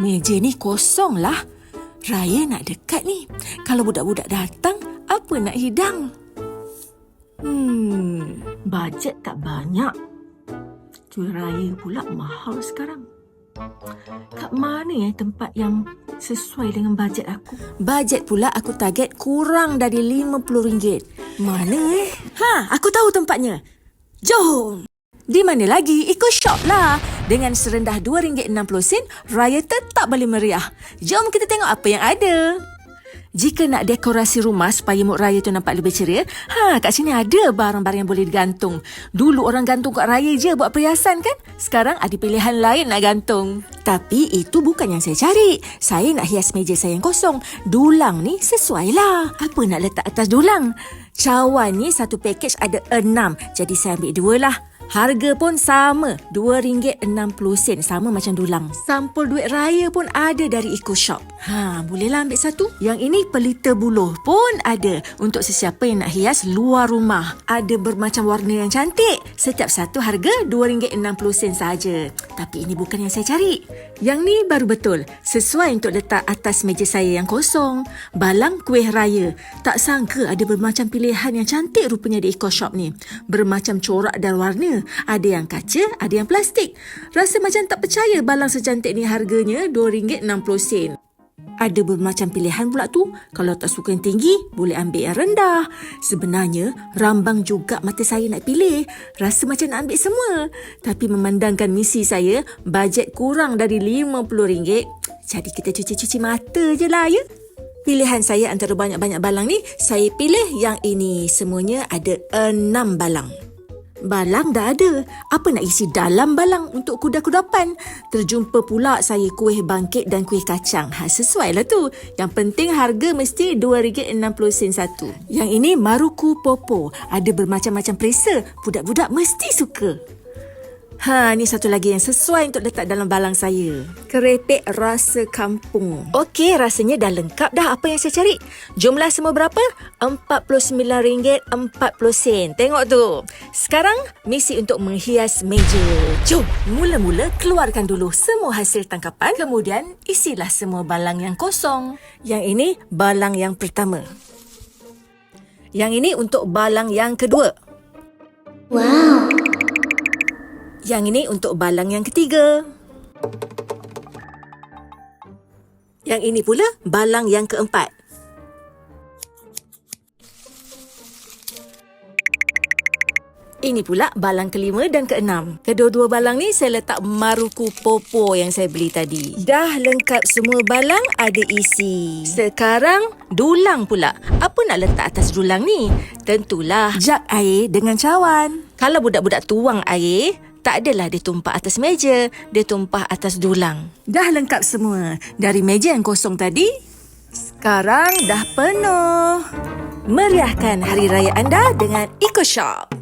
Meja ni kosong lah. Raya nak dekat ni. Kalau budak-budak datang, apa nak hidang? Bajet tak banyak. Kuih raya pula mahal sekarang. Kat mana tempat yang sesuai dengan bajet aku? Bajet pula aku target kurang dari RM50. Mana aku tahu tempatnya. Jom! Di mana lagi? Ikut shop lah. Dengan serendah RM2.60, raya tetap boleh meriah. Jom kita tengok apa yang ada. Jika nak dekorasi rumah supaya mood raya tu nampak lebih ceria, kat sini ada barang-barang yang boleh digantung. Dulu orang gantung kat raya je buat perhiasan kan? Sekarang ada pilihan lain nak gantung. Tapi itu bukan yang saya cari. Saya nak hias meja saya yang kosong. Dulang ni sesuai lah. Apa nak letak atas dulang? Cawan ni satu pakej ada 6. Jadi saya ambil 2 lah. Harga pun sama, RM2.60, sama macam dulang. Sampul duit raya pun ada dari Eco Shop. Bolehlah ambil satu. Yang ini pelita buluh pun ada untuk sesiapa yang nak hias luar rumah. Ada bermacam warna yang cantik. Setiap satu harga RM2.60 saja. Tapi ini bukan yang saya cari. Yang ni baru betul, sesuai untuk letak atas meja saya yang kosong. Balang kuih raya. Tak sangka ada bermacam pilihan yang cantik rupanya di Eco Shop ni. Bermacam corak dan warna. Ada yang kaca, ada yang plastik. Rasa macam tak percaya balang secantik ni harganya RM2.60. Ada bermacam pilihan pula tu. Kalau tak suka yang tinggi, boleh ambil yang rendah. Sebenarnya, rambang juga mata saya nak pilih. Rasa macam nak ambil semua. Tapi memandangkan misi saya, bajet kurang dari RM50. Jadi kita cuci-cuci mata je lah ya. Pilihan saya antara banyak-banyak balang ni, saya pilih yang ini. Semuanya ada 6 balang. Balang dah ada. Apa nak isi dalam balang untuk kuda-kudapan? Terjumpa pula saya kuih bangkit dan kuih kacang. Sesuai lah tu. Yang penting harga mesti RM2.60 satu. Yang ini maruku popo. Ada bermacam-macam perisa. Budak-budak mesti suka. Ni satu lagi yang sesuai untuk letak dalam balang saya. Kerepek rasa kampung. Okey, rasanya dah lengkap dah apa yang saya cari. Jumlah semua berapa? RM49.40. Tengok tu. Sekarang, misi untuk menghias meja. Jom, mula-mula keluarkan dulu semua hasil tangkapan. Kemudian, isilah semua balang yang kosong. Yang ini, balang yang pertama. Yang ini untuk balang yang kedua. Wow! Yang ini untuk balang yang ketiga. Yang ini pula balang yang keempat. Ini pula balang kelima dan keenam. Kedua-dua balang ni saya letak maruku popo yang saya beli tadi. Dah lengkap semua balang, ada isi. Sekarang dulang pula. Apa nak letak atas dulang ni? Tentulah jak air dengan cawan. Kalau budak-budak tuang air, tak adalah dia tumpah atas meja, dia tumpah atas dulang. Dah lengkap semua. Dari meja yang kosong tadi, sekarang dah penuh. Meriahkan hari raya anda dengan Eco Shop.